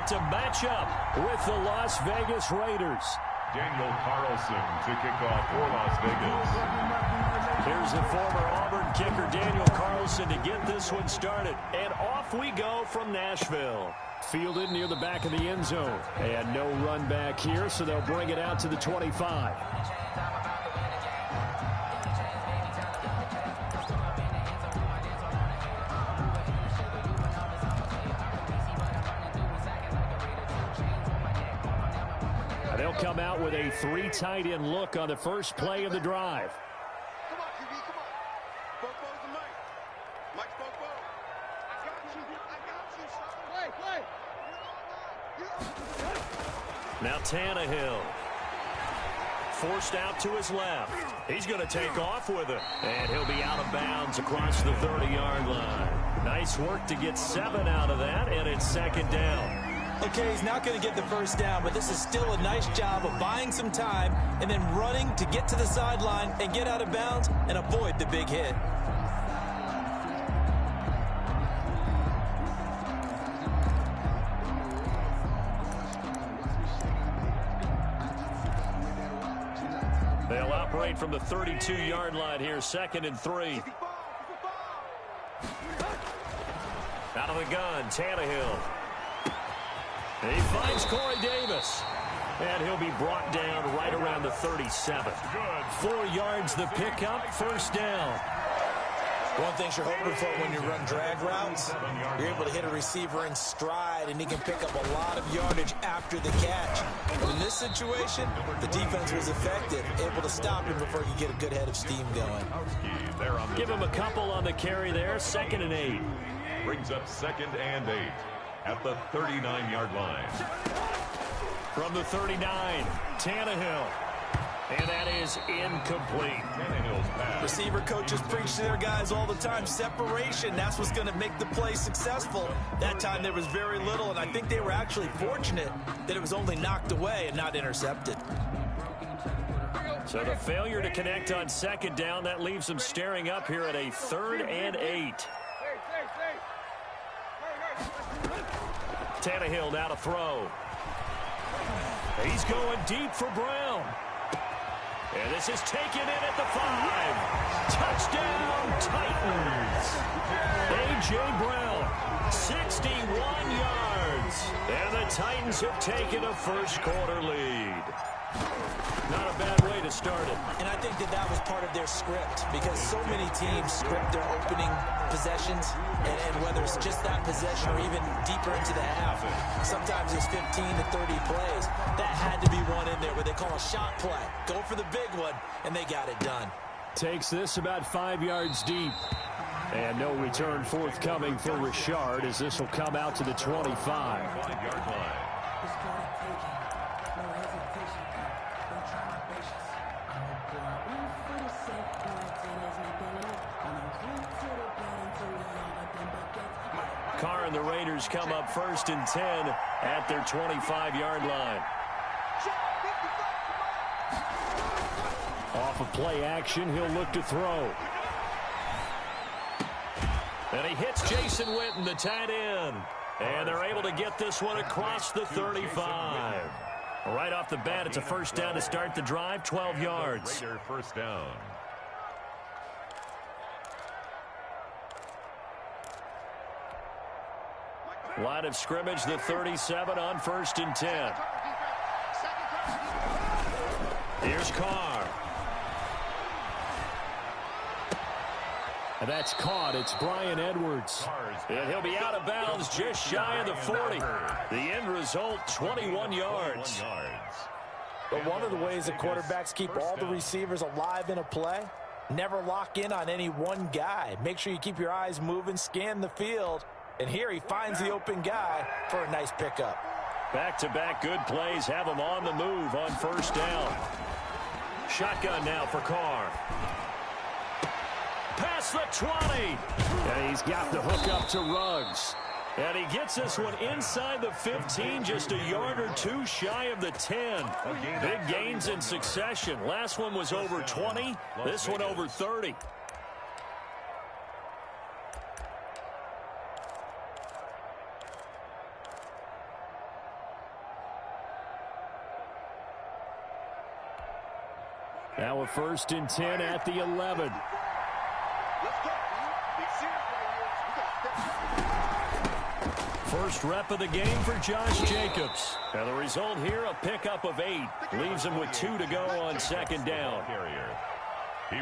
to match up with the Las Vegas Raiders. Daniel Carlson to kick off for Las Vegas. Here's the former Auburn kicker Daniel Carlson to get this one started. And off we go from Nashville. Fielded near the back of the end zone. And no run back here, so they'll bring it out to the 25. They'll come out with a 3 tight end look on the first play of the drive. Come on, QB, come on. Bobo's the Mike. Mike's Bobo. I got you. Now Tannehill. Forced out to his left. He's going to take off with it. And he'll be out of bounds across the 30-yard line. Nice work to get 7 out of that, and it's second down. Okay, he's not going to get the first down, but this is still a nice job of buying some time and then running to get to the sideline and get out of bounds and avoid the big hit. They'll operate from the 32-yard line here, 2nd and 3. Out of the gun, Tannehill. He finds Corey Davis. And he'll be brought down right around the 37. 4 yards the pickup, first down. One thing you're hoping for when you run drag routes, you're able to hit a receiver in stride, and he can pick up a lot of yardage after the catch. But in this situation, the defense was effective, able to stop him before you get a good head of steam going. Give him a couple on the carry there, 2nd and 8. Brings up 2nd and 8 at the 39-yard line. From the 39, Tannehill. And that is incomplete. Tannehill's pass. Receiver coaches preach to their guys all the time. Separation, that's what's going to make the play successful. That time there was very little, and I think they were actually fortunate that it was only knocked away and not intercepted. So the failure to connect on 2nd down, that leaves them staring up here at a 3rd and 8. Tannehill now to throw. He's going deep for Brown. And this is taken in at the 5. Touchdown, Titans. A.J. Brown, 61 yards. And the Titans have taken a first-quarter lead. Not a bad way to start it. And I think that was part of their script, because so many teams script their opening possessions, and whether it's just that possession or even deeper into the half, sometimes it's 15 to 30 plays. That had to be one in there where they call a shot play. Go for the big one, and they got it done. Takes this about 5 yards deep. And no return forthcoming for Richard, as this will come out to the 25. 5-yard line. Carr and the Raiders come up 1st and 10 at their 25-yard line. Off of play action, he'll look to throw. And he hits Jason Witten, the tight end. And they're able to get this one across the 35. Right off the bat, it's a first down to start the drive, 12 yards. Raider first down. Line of scrimmage, the 37 on 1st and 10. Here's Carr. And that's caught. It's Brian Edwards. And he'll be out of bounds just shy of the 40. The end result, 21 yards. But one of the ways that quarterbacks keep all the receivers alive in a play, never lock in on any one guy. Make sure you keep your eyes moving, scan the field. And here he finds the open guy for a nice pickup. Back-to-back good plays have him on the move on first down. Shotgun now for Carr. Past the 20. And he's got the hook up to Ruggs. And he gets this one inside the 15, just a yard or two shy of the 10. Big gains in succession. Last one was over 20. This one over 30. Now a 1st and 10 at the 11. Let's go, dude. Big series right here. We got to step. First rep of the game for Josh Jacobs. And the result here, a pickup of 8. Leaves him with 2 to go on 2nd down.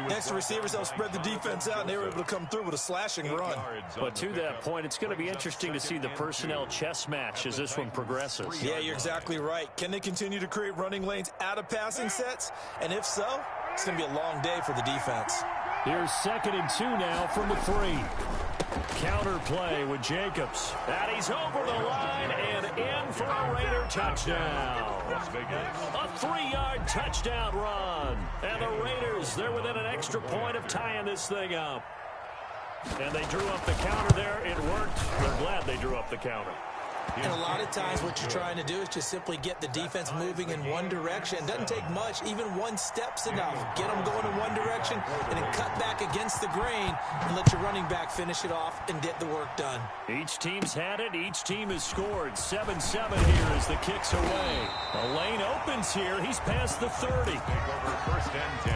Next, the receivers helped spread the defense out, and they were able to come through with a slashing run. But to that point, it's going to be interesting to see the personnel chess match as this one progresses. Yeah, you're exactly right. Can they continue to create running lanes out of passing sets? And if so, it's going to be a long day for the defense. Here's 2nd and 2 now from the 3. Counter play with Jacobs. And he's over the line and in for a Raider touchdown. A 3-yard touchdown run. And the Raiders, they're within an extra point of tying this thing up. And they drew up the counter there. It worked. We're glad they drew up the counter. And a lot of times what you're trying to do is just simply get the defense moving in one direction. It doesn't take much. Even one step's enough. Get them going in one direction and then cut back against the grain and let your running back finish it off and get the work done. Each team's had it. Each team has scored. 7-7 here as the kick's away. The lane opens here. He's past the 30. Take over 1st and 10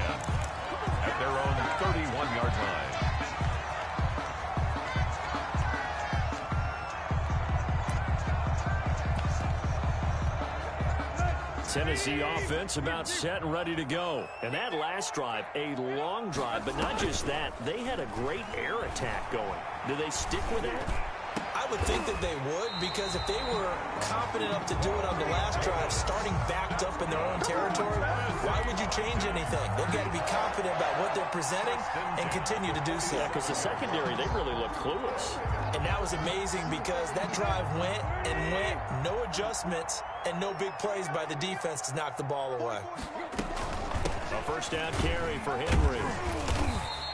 at their own 31-yard line. Tennessee offense about set and ready to go. And that last drive, a long drive, but not just that. They had a great air attack going. Do they stick with that? I would think that they would, because if they were confident enough to do it on the last drive, starting backed up in their own territory, why would you change anything? They've got to be confident about what they're presenting and continue to do so. Yeah, because the secondary, they really look clueless. And that was amazing because that drive went and went, no adjustments, and no big plays by the defense to knock the ball away. A 1st down carry for Henry.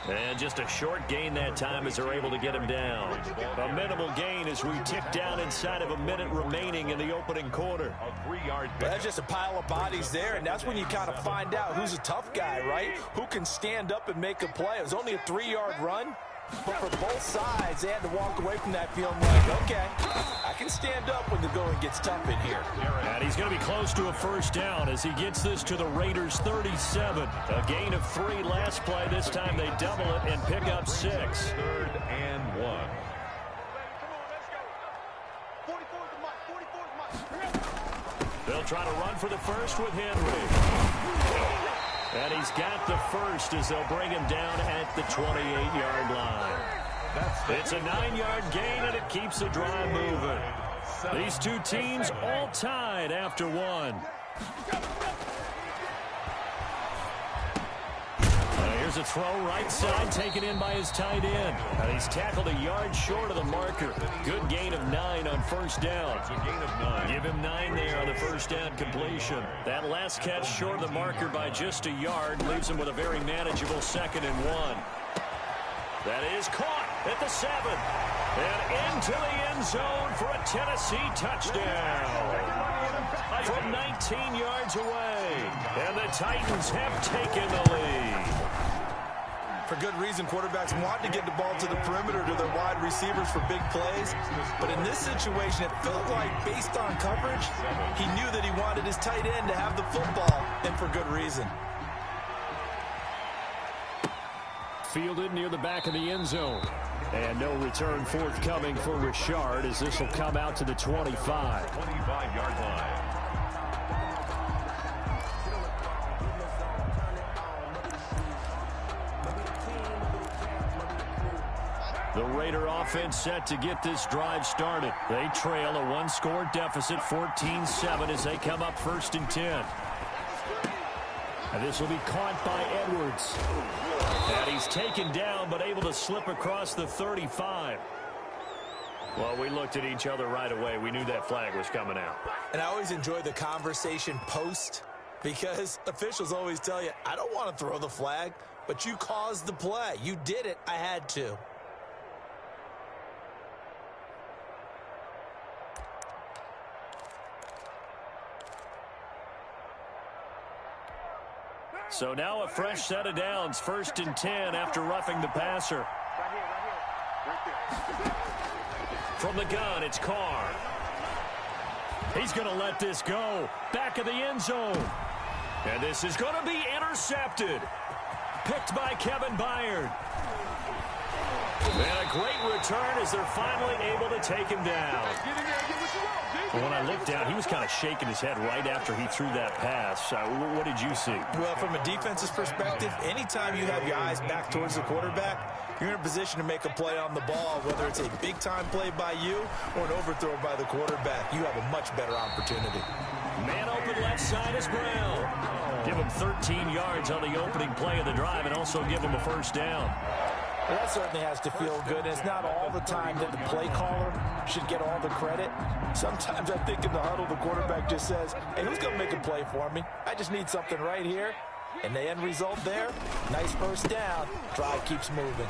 And just a short gain that time as they're able to get him down. A minimal gain as we tick down inside of a minute remaining in the opening quarter. A 3-yard But that's just a pile of bodies there, and that's when you kind of find out who's a tough guy, right? Who can stand up and make a play. It was only a 3-yard run, but for both sides, they had to walk away from that feeling like, okay, I can stand up when the going gets tough in here. And he's going to be close to a 1st down as he gets this to the Raiders' 37. A gain of 3 last play. This time they double it and pick up 6. 3rd and 1. Come on, let's go. 44 is the mark. 44 is the mark. They'll try to run for the 1st with Henry. And he's got the 1st as they'll bring him down at the 28-yard line. It's a 9-yard gain, and it keeps the drive moving. These two teams all tied after 1. Here's a throw right side, taken in by his tight end. And he's tackled a yard short of the marker. Good gain of 9 on 1st down. It's a gain of 9. Give him 9 there on the 1st down completion. That last catch short of the marker by just a yard leaves him with a very manageable 2nd and 1. That is caught at the 7. And into the end zone for a Tennessee touchdown. From 19 yards away. And the Titans have taken the lead. For good reason, quarterbacks want to get the ball to the perimeter to their wide receivers for big plays. But in this situation, it felt like, based on coverage, he knew that he wanted his tight end to have the football, and for good reason. Fielded near the back of the end zone. And no return forthcoming for Richard as this will come out to the 25. 25-yard line. The Raider offense set to get this drive started. They trail a 1-score deficit, 14-7, as they come up 1st and 10. And this will be caught by Edwards. And he's taken down, but able to slip across the 35. Well, we looked at each other right away. We knew that flag was coming out. And I always enjoy the conversation post, because officials always tell you, I don't want to throw the flag, but you caused the play. You did it. I had to. So now a fresh set of downs, 1st and 10 after roughing the passer. Right there. From the gun, it's Carr. He's going to let this go. Back of the end zone. And this is going to be intercepted. Picked by Kevin Byard. And a great return as they're finally able to take him down. When I looked down, he was kind of shaking his head right after he threw that pass. What did you see? Well, from a defense's perspective, anytime you have your eyes back towards the quarterback, you're in a position to make a play on the ball, whether it's a big-time play by you or an overthrow by the quarterback. You have a much better opportunity. Man open left side is Brown. Give him 13 yards on the opening play of the drive and also give him a first down. Well, that certainly has to feel good. And it's not all the time that the play caller should get all the credit. Sometimes I think in the huddle, the quarterback just says, hey, who's going to make a play for me? I just need something right here. And the end result there, nice first down. Drive keeps moving.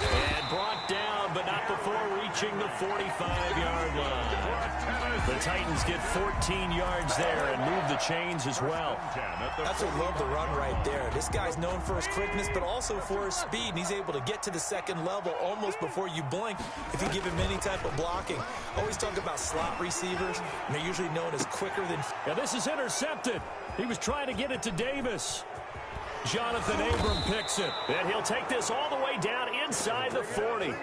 And brought down, but not before reaching the 45-yard line. The Titans get 14 yards there and move the chains as well. That's what I love the run right there. This guy's known for his quickness, but also for his speed. And he's able to get to the second level almost before you blink if you give him any type of blocking. Always talk about slot receivers, and they're usually known as quicker than... Yeah, this is intercepted. He was trying to get it to Davis. Jonathan Abram picks it, and he'll take this all the way down inside the 40.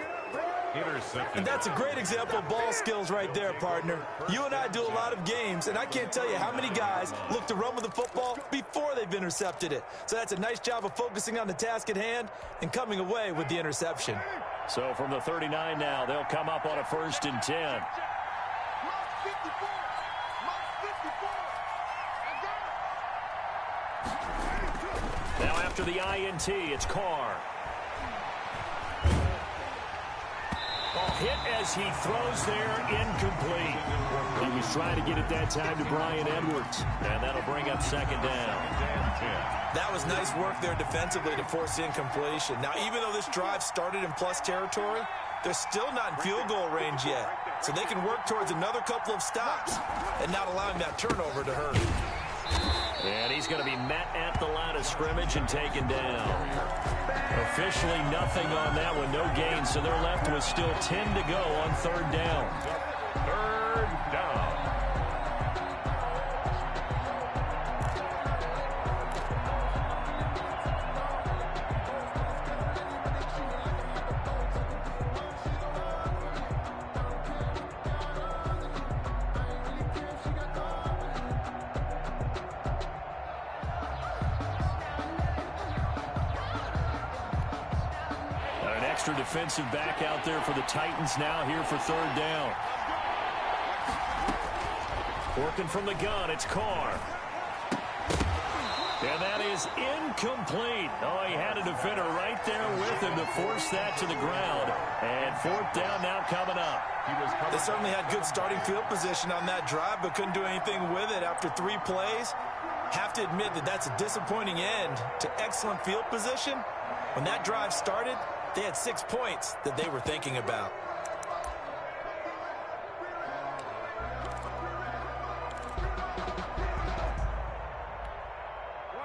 And that's a great example of ball skills right there, partner. You and I do a lot of games, and I can't tell you how many guys look to run with the football before they've intercepted it. So that's a nice job of focusing on the task at hand and coming away with the interception. So from the 39 now, they'll come up on a 1st and 10. Now after the INT, it's Carr. Hit as he throws there, incomplete. He was trying to get it that time to Brian Edwards, and that'll bring up 2nd down. That was nice work there defensively to force incompletion. Now, even though this drive started in plus territory, they're still not in field goal range yet, so they can work towards another couple of stops and not allowing that turnover to hurt. And he's going to be met at the line of scrimmage and taken down. Officially nothing on that one, no gain, so they're left with still 10 to go on 3rd down. 3rd down. Defensive back out there for the Titans now here for 3rd down. Working from the gun, it's Carr. And that is incomplete. Oh, he had a defender right there with him to force that to the ground. And 4th down now coming up. They certainly had good starting field position on that drive, but couldn't do anything with it after 3 plays. Have to admit that that's a disappointing end to excellent field position. When that drive started, they had 6 points that they were thinking about.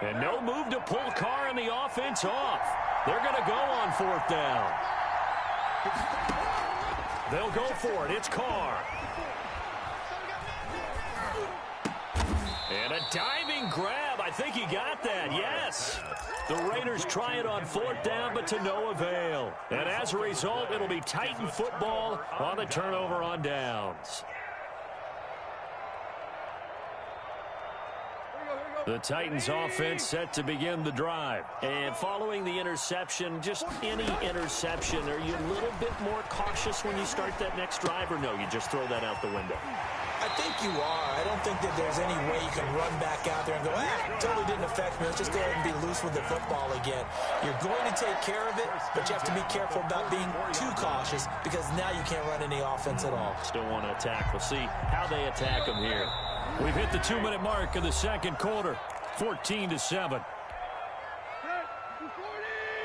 And no move to pull Carr and the offense off. They're going to go on 4th down. They'll go for it. It's Carr. And a diving grab. I think he got that. Yes. The Raiders try it on 4th down, but to no avail. And as a result, it'll be Titan football on the turnover on downs. The Titans offense set to begin the drive. And following the interception, just any interception, are you a little bit more cautious when you start that next drive, or no, you just throw that out the window? I think you are. I don't think that there's any way you can run back out there and go, totally didn't affect me. Let's just go ahead and be loose with the football again. You're going to take care of it, but you have to be careful about being too cautious because now you can't run any offense at all. Still want to attack. We'll see how they attack them here. We've hit the 2-minute mark of the 2nd quarter, 14-7.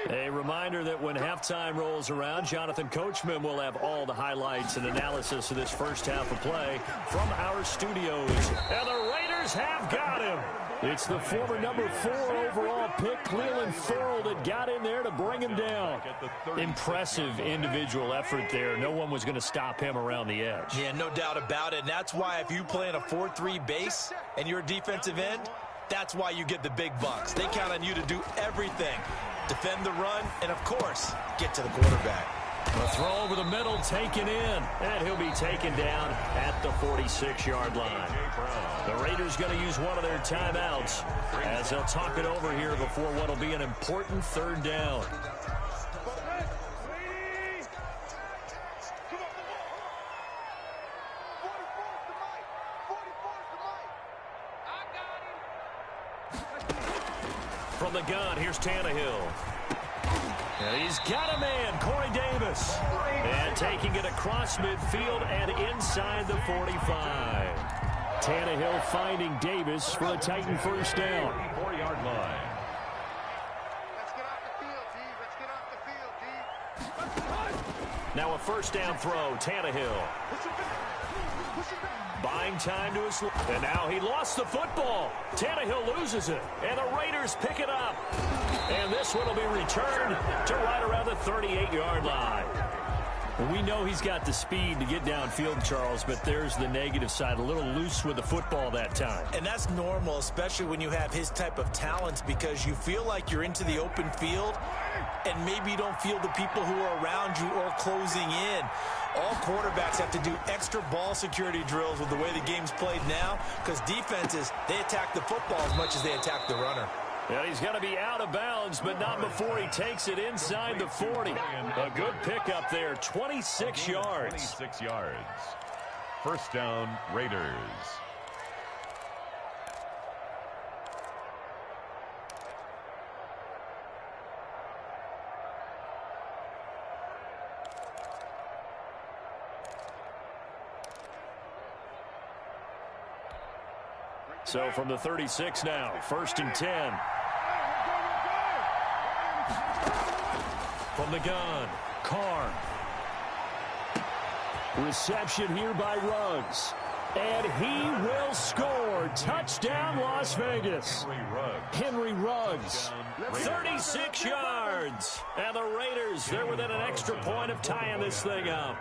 A reminder that when halftime rolls around, Jonathan Coachman will have all the highlights and analysis of this first half of play from our studios. And the Raiders have got him. It's the former number 4 overall pick, Cleveland Ferrell, that got in there to bring him down. Impressive individual effort there. No one was going to stop him around the edge. Yeah, no doubt about it. And that's why if you play in a 4-3 base and you're a defensive end, that's why you get the big bucks. They count on you to do everything. Defend the run, and of course, get to the quarterback. A throw over the middle, taken in, and he'll be taken down at the 46-yard line. The Raiders going to use one of their timeouts as they'll talk it over here before what will be an important third down. From the gun, here's Tannehill. And he's got a man, Corey Davis. And taking it across midfield and inside the 45. Tannehill finding Davis for a Titan first down. 4-yard line. Let's get off the field, D. Let's get off the field, D. Now a first down throw, Tannehill. Buying time to his left. And now he lost the football. Tannehill loses it. And the Raiders pick it up. And this one will be returned to right around the 38-yard line. Well, we know he's got the speed to get downfield, Charles, but there's the negative side. A little loose with the football that time. And that's normal, especially when you have his type of talents, because you feel like you're into the open field and maybe you don't feel the people who are around you or closing in. All quarterbacks have to do extra ball security drills with the way the game's played now, because defenses, they attack the football as much as they attack the runner. And he's going to be out of bounds, but not before he takes it inside the 40. A good pickup there, 26 yards. 26 yards. First down, Raiders. So from the 36 now, 1st and 10. From the gun, Carr. Reception here by Ruggs. And he will score. Touchdown, Las Vegas. Henry Ruggs. 36 yards. And the Raiders, they're within an extra point of tying this thing up.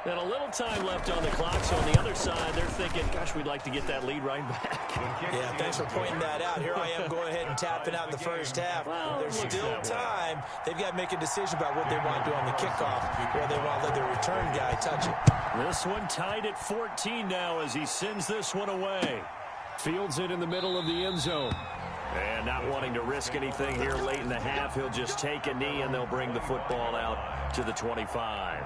And a little time left on the clock, so on the other side, they're thinking, gosh, we'd like to get that lead right back. Yeah, thanks for pointing that out. Here I am going ahead and tapping out the first half. There's still time. They've got to make a decision about what they want to do on the kickoff, or they want to let their return guy touch it. This one tied at 14 now as he sends this one away. Fields it in the middle of the end zone. And not wanting to risk anything here late in the half, he'll just take a knee, and they'll bring the football out to the 25.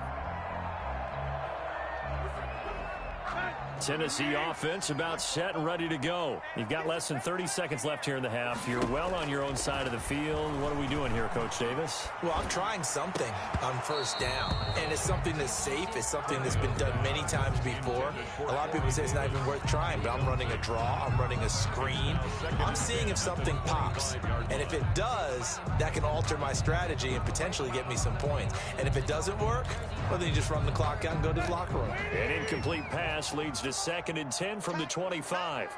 Tennessee offense about set and ready to go. You've got less than 30 seconds left here in the half. You're well on your own side of the field. What are we doing here, Coach Davis? Well, I'm trying something on first down, and it's something that's safe. It's something that's been done many times before. A lot of people say it's not even worth trying, but I'm running a draw. I'm running a screen. I'm seeing if something pops, and if it does, that can alter my strategy and potentially get me some points. And if it doesn't work, well, then you just run the clock out and go to the locker room. An incomplete pass leads to 2nd and 10 from the 25.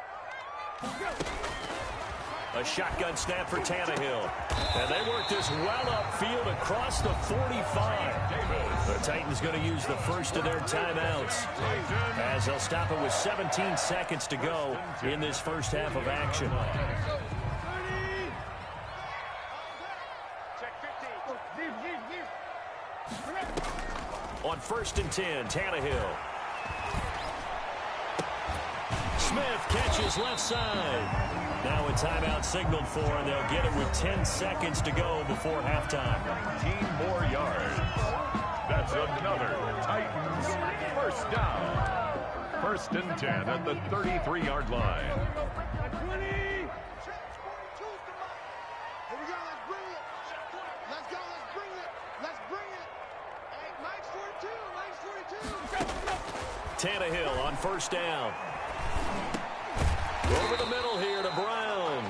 A shotgun snap for Tannehill. And they work this well upfield across the 45. The Titans going to use the first of their timeouts as they'll stop it with 17 seconds to go in this first half of action. On 1st and 10, Tannehill. Smith catches left side. Now a timeout signaled for, and they'll get it with 10 seconds to go before halftime. 19 more yards. That's another Titans first down. 1st and 10 at the 33-yard line. Tannehill on 1st down. Over the middle here to Brown.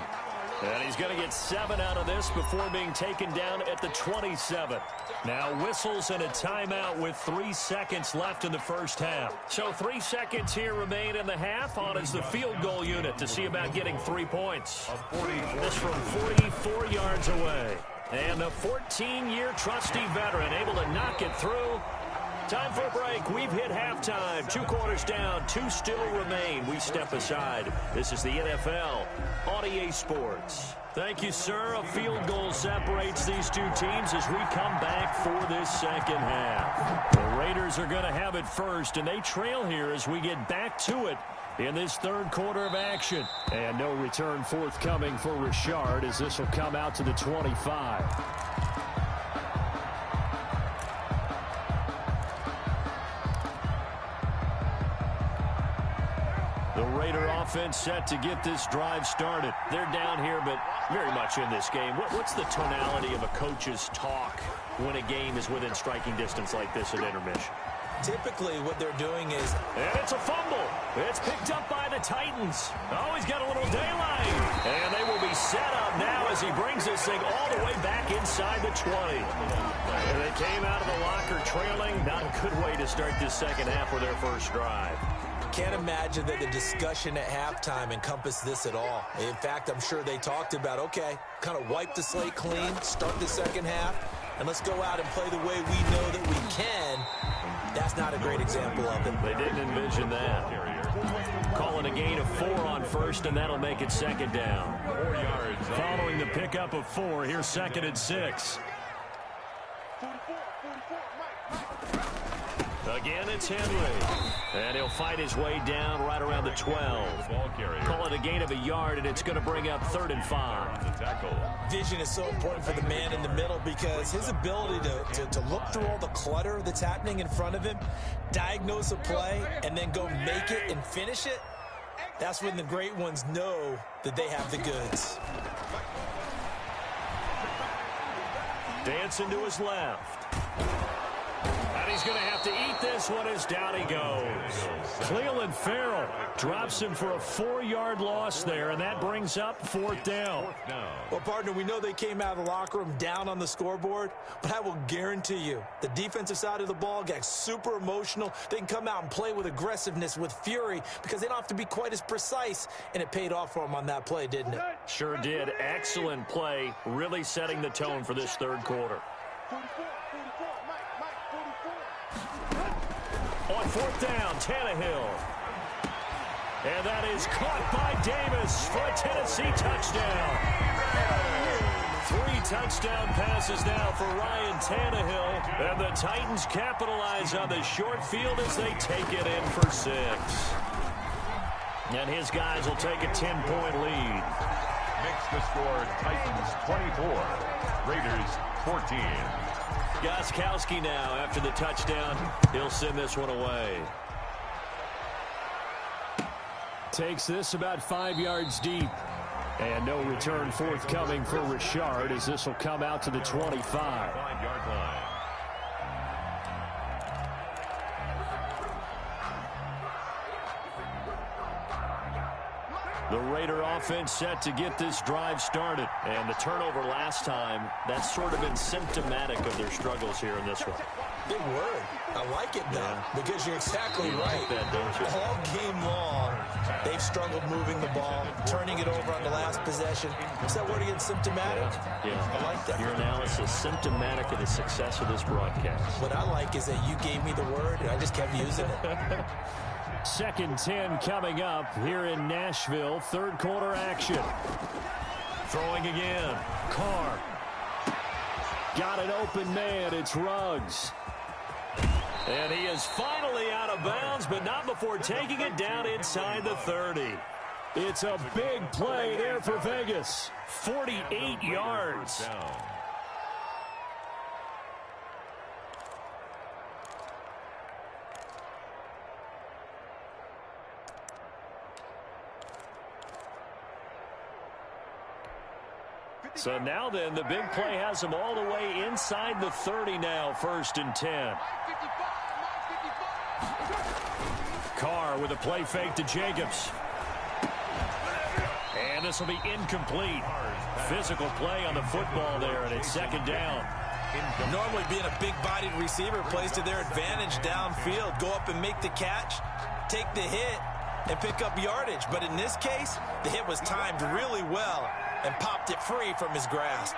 And he's going to get 7 out of this before being taken down at the 27. Now whistles and a timeout with 3 seconds left in the first half. So 3 seconds here remain in the half on as the field goal unit to see about getting 3 points. This from 44 yards away. And the 14-year trusty veteran able to knock it through. Time for a break. We've hit halftime. 2 quarters down. 2 still remain. We step aside. This is the NFL on EA Sports. Thank you, sir. A field goal separates these two teams as we come back for this second half. The Raiders are going to have it first, and they trail here as we get back to it in this third quarter of action. And no return forthcoming for Richard as this will come out to the 25. The Raider offense set to get this drive started. They're down here, but very much in this game. What's the tonality of a coach's talk when a game is within striking distance like this at intermission? Typically, what they're doing is... And it's a fumble. It's picked up by the Titans. Oh, he's got a little daylight. And they will be set up now as he brings this thing all the way back inside the 20. And they came out of the locker trailing. Not a good way to start this second half with their first drive. Can't imagine that the discussion at halftime encompassed this at all. In fact, I'm sure they talked about, okay, kind of wipe the slate clean, start the second half, and let's go out and play the way we know that we can. That's not a great example of it. They didn't envision that. Call it a gain of 4 on first, and that'll make it second down. 4 yards. Following the pickup of 4, here's second and 6. Again, it's Henry. And he'll fight his way down right around the 12. Call it a gain of 1 yard, and it's going to bring up 3rd and 5. Vision is so important for the man in the middle because his ability to look through all the clutter that's happening in front of him, diagnose a play, and then go make it and finish it, that's when the great ones know that they have the goods. Dancing to his left. And he's going to have to eat this one as down he goes. Cleveland Farrell drops him for a 4-yard loss there, and that brings up 4th down. Well, partner, we know they came out of the locker room down on the scoreboard, but I will guarantee you the defensive side of the ball got super emotional. They can come out and play with aggressiveness, with fury, because they don't have to be quite as precise, and it paid off for them on that play, didn't it? Sure did. Excellent play, really setting the tone for this third quarter. On 4th down, Tannehill. And that is caught by Davis for a Tennessee touchdown. 3 touchdown passes now for Ryan Tannehill. And the Titans capitalize on the short field as they take it in for 6. And his guys will take a 10-point lead. Makes the score Titans 24, Raiders 14. Gostkowski now after the touchdown. He'll send this one away. Takes this about 5 yards deep. And no return forthcoming for Richard as this will come out to the 25. 5-yard line. The Raider offense set to get this drive started. And the turnover last time, that's sort of been symptomatic of their struggles here in this one. Big word. I like it, though, because you're exactly right. Like that, don't you? All game long, they've struggled moving the ball, turning it over on the last possession. What's that word again? Symptomatic? Yeah. I like that. Your analysis, symptomatic of the success of this broadcast. What I like is that you gave me the word, and I just kept using it. 2nd 10 coming up here in Nashville. Third quarter action. Throwing again. Carr. Got an open man. It's Ruggs. And he is finally out of bounds, but not before taking it down inside the 30. It's a big play there for Vegas. 48 yards. So now then, the big play has them all the way inside the 30 now, 1st and 10. Carr with a play fake to Jacobs. And this will be incomplete. Physical play on the football there, and it's second down. Normally being a big-bodied receiver plays to their advantage downfield. Go up and make the catch, take the hit, and pick up yardage. But in this case, the hit was timed really well and popped it free from his grasp.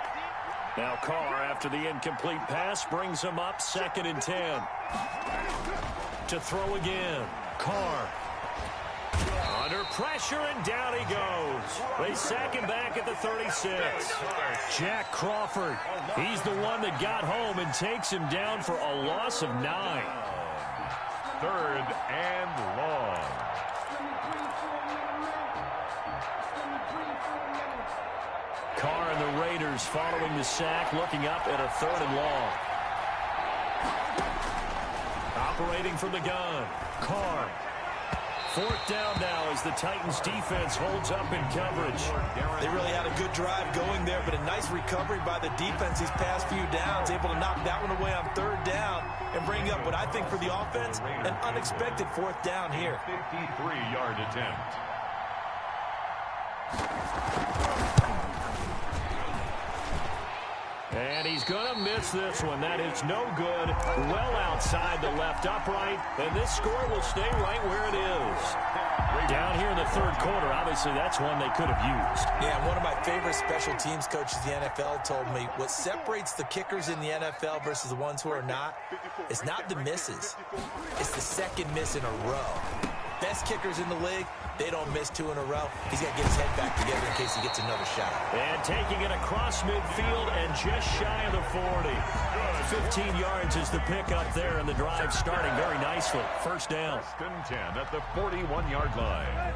Now Carr, after the incomplete pass, brings him up 2nd and 10. To throw again. Carr. Under pressure, and down he goes. They sack him back at the 36. Jack Crawford, he's the one that got home and takes him down for a loss of 9. 3rd and long. Carr and the Raiders following the sack, looking up at a 3rd and long. Operating from the gun, Carr. 4th down now as the Titans defense holds up in coverage. They really had a good drive going there, but a nice recovery by the defense these past few downs, able to knock that one away on 3rd down and bring up what I think for the offense, an unexpected 4th down here. 53-yard attempt. And he's going to miss this one. That is no good. Well outside the left upright. And this score will stay right where it is. Down here in the 3rd quarter, obviously that's one they could have used. Yeah, one of my favorite special teams coaches in the NFL told me what separates the kickers in the NFL versus the ones who are not is not the misses. It's the 2nd miss in a row. Best kickers in the league, they don't miss 2 in a row. He's got to get his head back together in case he gets another shot. And taking it across midfield and just shy of the 40. 15 yards is the pickup there, and the drive starting very nicely. 1st down. 1st and 10 at the 41-yard line.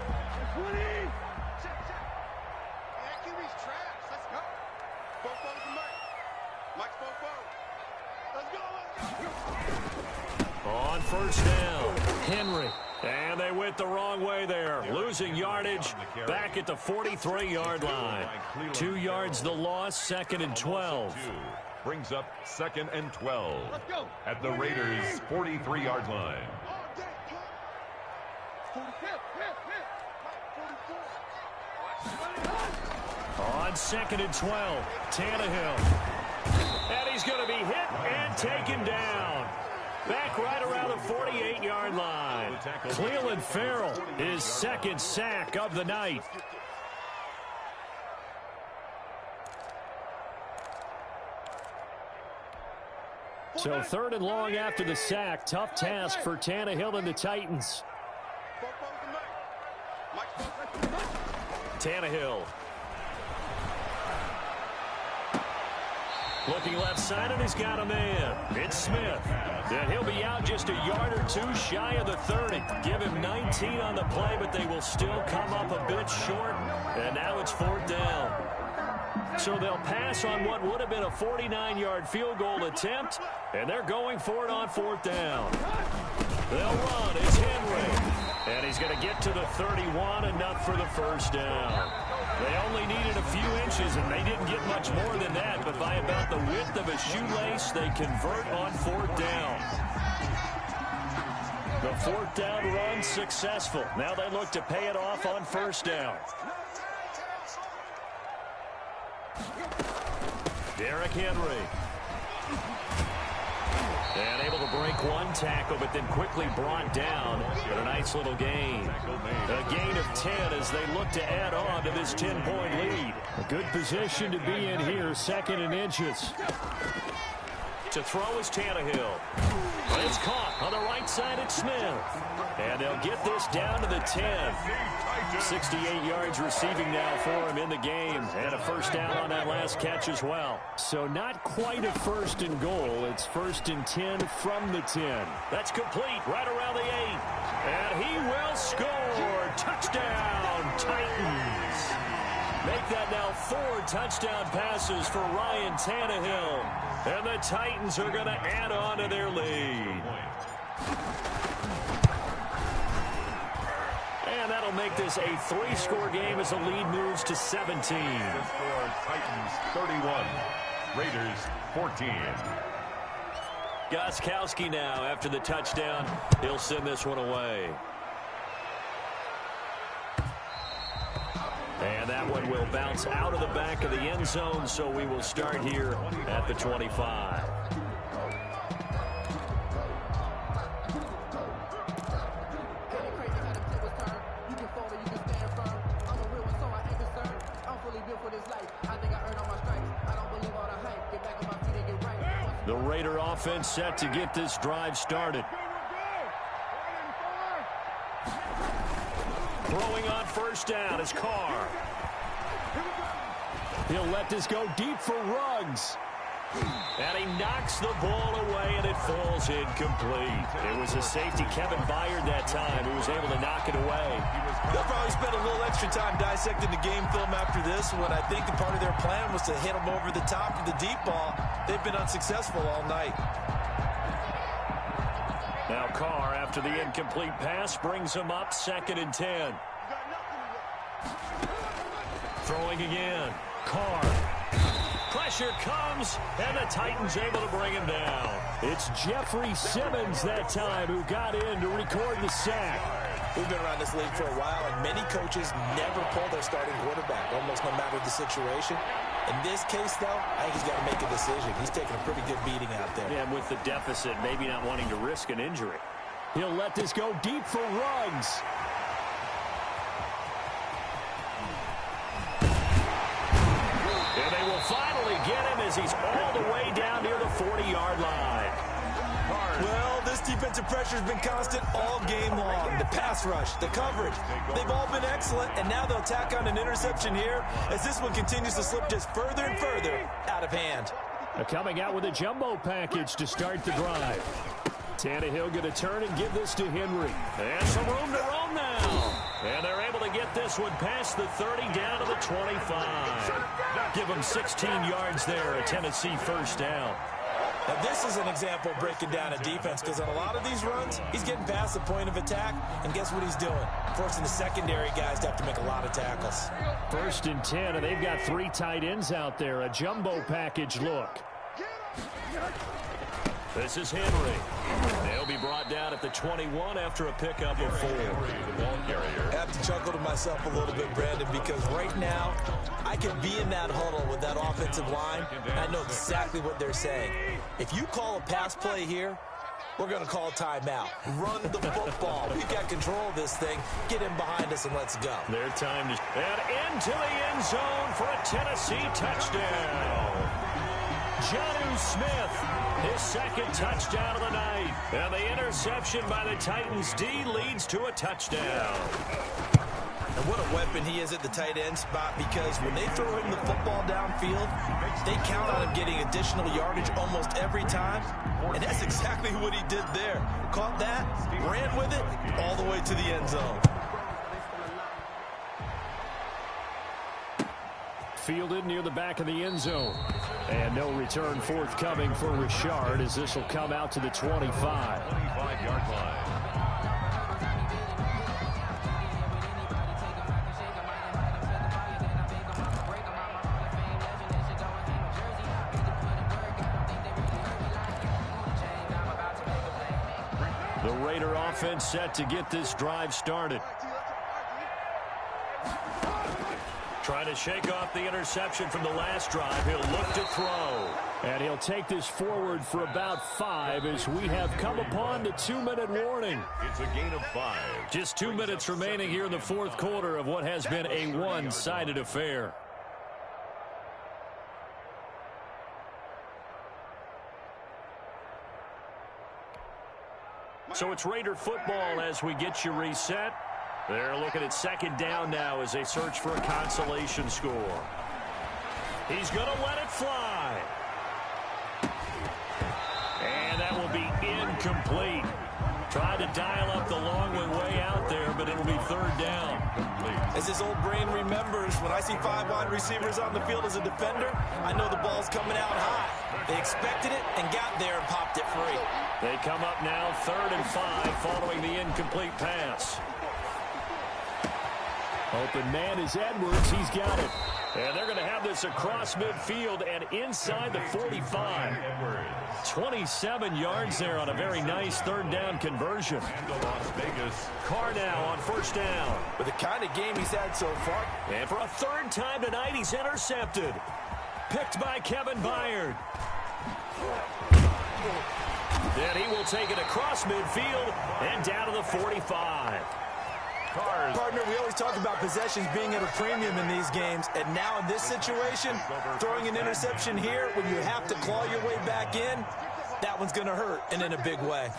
20. QB's trash. Let's go. Bofo's the Mike. Mike's Bofo. Let's go. On 1st down, Henry. And they went the wrong way there. Losing yardage back at the 43-yard line. 2 yards the loss, 2nd and 12. Brings up 2nd and 12 at the Raiders' 43-yard line. On 2nd and 12, Tannehill. And he's going to be hit and taken down. Back right around the 48-yard line. Cleveland Farrell, his 2nd sack of the night. So 3rd and long after the sack. Tough task for Tannehill and the Titans. Tannehill. Looking left side, and he's got a man. It's Smith. And he'll be out just a yard or 2 shy of the 30. Give him 19 on the play, but they will still come up a bit short. And now it's 4th down. So they'll pass on what would have been a 49-yard field goal attempt, and they're going for it on 4th down. They'll run. It's Henry. And he's going to get to the 31, enough for the 1st down. They only needed a few inches, and they didn't get much more than that, but by about the width of a shoelace, they convert on 4th down. The 4th down run successful. Now they look to pay it off on 1st down. Derrick Henry. And able to break one tackle, but then quickly brought down. But a nice little gain. A gain of 10 as they look to add on to this 10-point lead. A good position to be in here, 2nd and inches. To throw is Tannehill. But it's caught on the right side at Smith. And they'll get this down to the 10. 68 yards receiving now for him in the game. And a 1st down on that last catch as well. So not quite a 1st and goal. It's 1st and 10 from the 10. That's complete right around the 8. And he will score. Touchdown, Titans. Make that now 4 touchdown passes for Ryan Tannehill. And the Titans are going to add on to their lead. And that'll make this a 3-score game as the lead moves to 17. Titans 31, Raiders 14. Gostkowski now after the touchdown. He'll send this one away. And And that one will bounce out of the back of the end zone, so we will start here at the 25. The Raider offense set to get this drive started. Throwing on first down is Carr. He'll let this go deep for Ruggs. And he knocks the ball away, and it falls incomplete. It was a safety, Kevin Byard, that time, who was able to knock it away. They'll probably spend a little extra time dissecting the game film after this one. I think the part of their plan was to hit him over the top of the deep ball. They've been unsuccessful all night. Now Carr, after the incomplete pass, brings him up 2nd and 10. Throwing again. Carr. Pressure comes, and the Titans able to bring him down. It's Jeffrey Simmons that time who got in to record the sack. We've been around this league for a while, and many coaches never pull their starting quarterback, almost no matter the situation. In this case, though, I think he's got to make a decision. He's taking a pretty good beating out there. Yeah, with the deficit, maybe not wanting to risk an injury. He'll let this go deep for Ruggs. And they will finally get him as he's all the way down near the 40-yard line. Well, this defensive pressure has been constant all game long. The pass rush, the coverage, they've all been excellent, and now they'll tack on an interception here as this one continues to slip just further and further out of hand. Coming out with a jumbo package to start the drive. Tannehill going to turn and give this to Henry. And some room to roam now. And they're able to get this one past the 30 down to the 25. Give them 16 yards there, a Tennessee first down. Now, this is an example of breaking down a defense because on a lot of these runs, he's getting past the point of attack, and guess what he's doing? Forcing the secondary guys to have to make a lot of tackles. 1st and 10, and they've got 3 tight ends out there. A jumbo package look. This is Henry. They'll be brought down at the 21 after a pickup of 4. I have to chuckle to myself a little bit, Brandon, because right now I can be in that huddle with that offensive line, and I know exactly what they're saying. If you call a pass play here, we're going to call a timeout. Run the football. We've got control of this thing. Get in behind us and let's go. Their time to... And into the end zone for a Tennessee touchdown. Jonnu Smith, his 2nd touchdown of the night. And the interception by the Titans D leads to a touchdown. And what a weapon he is at the tight end spot, because when they throw him the football downfield, they count on him getting additional yardage almost every time. And that's exactly what he did there. Caught that, ran with it, all the way to the end zone. Fielded near the back of the end zone. And no return forthcoming for Richard as this will come out to the 25. 25-yard line. The Raider offense set to get this drive started. Trying to shake off the interception from the last drive. He'll look to throw. And he'll take this forward for about 5 as we have come upon the 2-minute warning. It's a gain of 5. Just 2 minutes remaining here in the 4th quarter of what has been a one-sided affair. So it's Raider football as we get you reset. They're looking at 2nd down now as they search for a consolation score. He's going to let it fly. And that will be incomplete. Tried to dial up the long one way out there, but it'll be 3rd down. As his old brain remembers, when I see 5 wide receivers on the field as a defender, I know the ball's coming out high. They expected it and got there and popped it free. They come up now 3rd and 5 following the incomplete pass. Open man is Edwards. He's got it. And they're going to have this across midfield and inside the 45. 27 yards there on a very nice third down conversion. Las Vegas. Carr now on first down. With the kind of game he's had so far. And for a third time tonight, he's intercepted. Picked by Kevin Byard. Then he will take it across midfield and down to the 45. Partner, we always talk about possessions being at a premium in these games, and now in this situation, throwing an interception here when you have to claw your way back in, that one's going to hurt, and in a big way.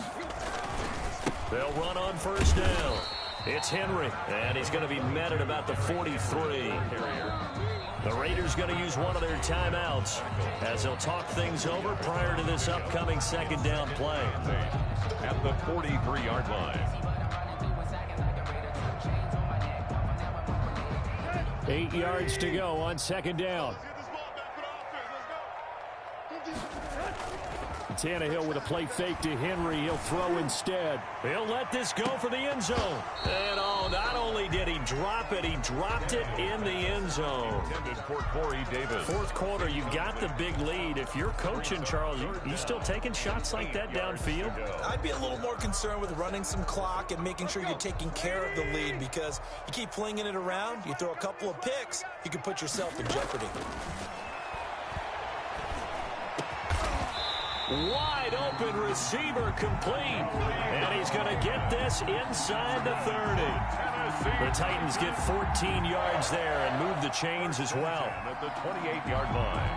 They'll run on first down. It's Henry, and he's going to be met at about the 43. The Raiders going to use one of their timeouts as they'll talk things over prior to this upcoming second down play. At the 43-yard line. 8 yards to go on second down. Tannehill with a play fake to Henry. He'll throw instead. He'll let this go for the end zone. And not only did he drop it, he dropped it in the end zone. For Corey Davis. Fourth quarter, you've got the big lead. If you're coaching, Charles, you still taking shots like that downfield? I'd be a little more concerned with running some clock and making sure you're taking care of the lead, because you keep flinging it around, you throw a couple of picks, you can put yourself in jeopardy. Wide open receiver complete. And he's going to get this inside the 30. The Titans get 14 yards there and move the chains as well. At the 28-yard line.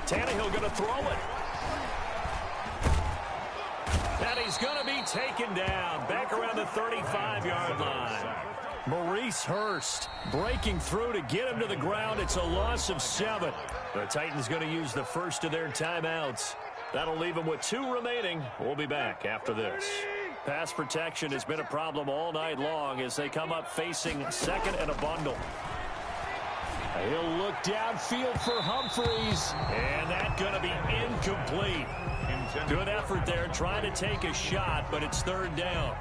Tannehill going to throw it. And he's going to be taken down back around the 35-yard line. Maurice Hurst breaking through to get him to the ground. It's a loss of 7. The Titans going to use the first of their timeouts. That'll leave them with 2 remaining. We'll be back after this. Pass protection has been a problem all night long as they come up facing second and a bundle. He'll look downfield for Humphreys. And that's going to be incomplete. Good effort there, trying to take a shot, but it's third down.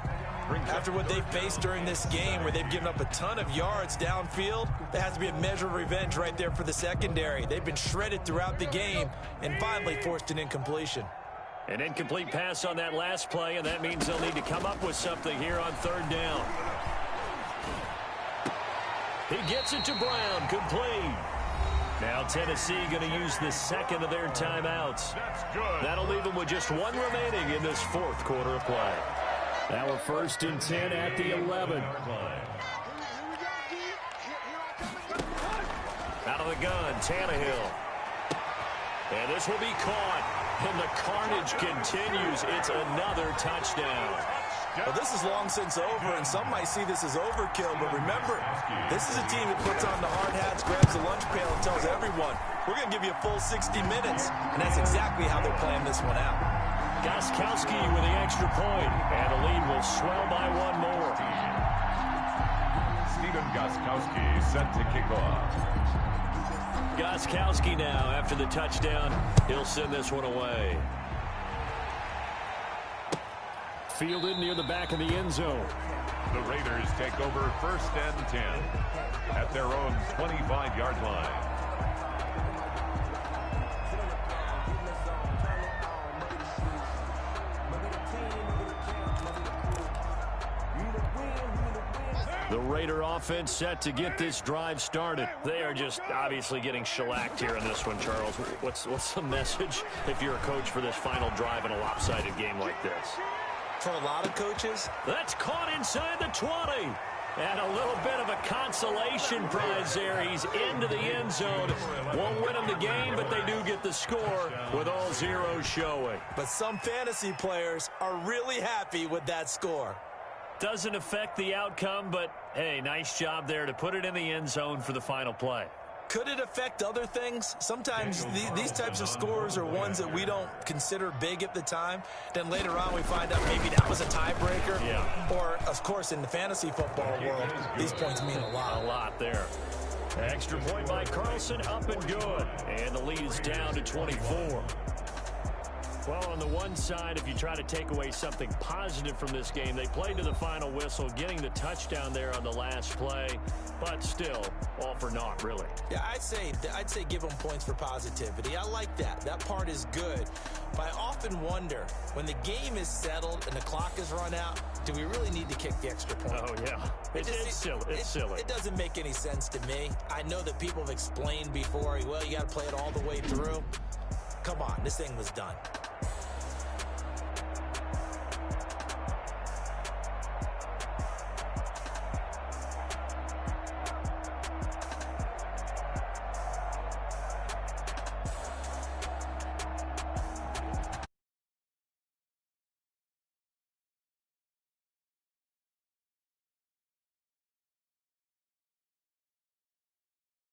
After what they've faced during this game, where they've given up a ton of yards downfield, there has to be a measure of revenge right there for the secondary. They've been shredded throughout the game and finally forced an incompletion. An incomplete pass on that last play, and that means they'll need to come up with something here on third down. He gets it to Brown, complete. Now Tennessee going to use the second of their timeouts. That's good. That'll leave them with just 1 remaining in this fourth quarter of play. Now we're first and 10 at the 11. Out of the gun, Tannehill. And this will be caught. And the carnage continues. It's another touchdown. Well, this is long since over, and some might see this as overkill, but remember, this is a team that puts on the hard hats, grabs the lunch pail, and tells everyone, we're going to give you a full 60 minutes, and that's exactly how they're playing this one out. Gostkowski with the extra point, and the lead will swell by 1 more. Stephen Gostkowski set to kick off. Gostkowski now, after the touchdown, he'll send this one away. Fielded near the back of the end zone. The Raiders take over first and 10 at their own 25-yard line. The Raider offense set to get this drive started. They are just obviously getting shellacked here in this one, Charles. What's the message if you're a coach for this final drive in a lopsided game like this? For a lot of coaches, that's caught inside the 20. And a little bit of a consolation prize there. He's into the end zone. Won't win them the game, but they do get the score with all zeros showing. But some fantasy players are really happy with that score. Doesn't affect the outcome, but, hey, nice job there to put it in the end zone for the final play. Could it affect other things? Sometimes these types of scores are ones that we don't consider big at the time. Then later on we find out maybe that was a tiebreaker. Yeah. Or, of course, in the fantasy football world, these points mean a lot. A lot there. Extra point by Carlson, up and good. And the lead is down to 24. Well, on the one side, if you try to take away something positive from this game, they played to the final whistle, getting the touchdown there on the last play, but still, all for naught, really. Yeah, I'd say give them points for positivity. I like that. That part is good. But I often wonder, when the game is settled and the clock is run out, do we really need to kick the extra point? Oh, yeah. It's silly. It's silly. It doesn't make any sense to me. I know that people have explained before, well, you got to play it all the way through. Come on, this thing was done.